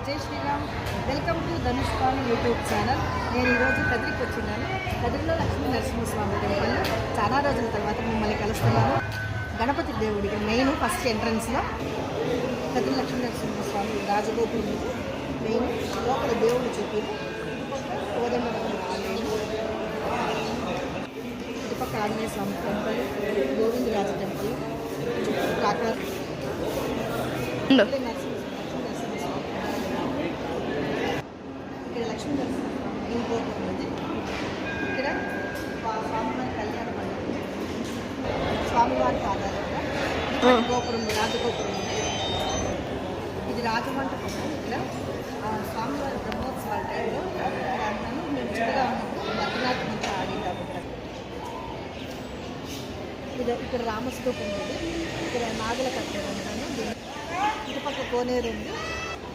జై Shriram. Welcome to Dhanush Swami YouTube channel. నేను ఈరోజు కదిరికి వచ్చినాను. కదిరిలో లక్ష్మీ నరసింహస్వామి టెంపుల్ చాలా రోజుల తర్వాత మిమ్మల్ని కలుస్తున్నాను. గణపతి దేవుడికి మెయిన్ ఫస్ట్ ఎంట్రన్స్లో కదిరి లక్ష్మీ నరసింహస్వామి రాజగోపురం మెయిన్ లోపల దేవుడు చూపి కోదండ ఆలయం, ఇటుపక్క ఆంజనేయ స్వామి టెంపుల్, గోవిందరాజు టెంపుల్, కాకర్ ఇక్కడ లక్ష్మీ నరసింహస్వామి ఇంకోటి ఉంది. ఇక్కడ స్వామివారి కళ్యాణ మండపం, స్వామివారి పాదాలుగా గోపురం రాజగోపురం ఉంది. ఇది రాజమంటపం. ఇక్కడ స్వామివారి బ్రహ్మోత్సవాల టైంలో అంటాను మేము చిన్నగా ఉన్నప్పుడు మధ్యనాథ్ నుంచి ఆడింటాము. ఇక్కడ రామస్తూపం ఉంది. ఇక్కడ నాగల కట్టడం అంటాను. ఇటుపక్క కోనేరు ఉంది.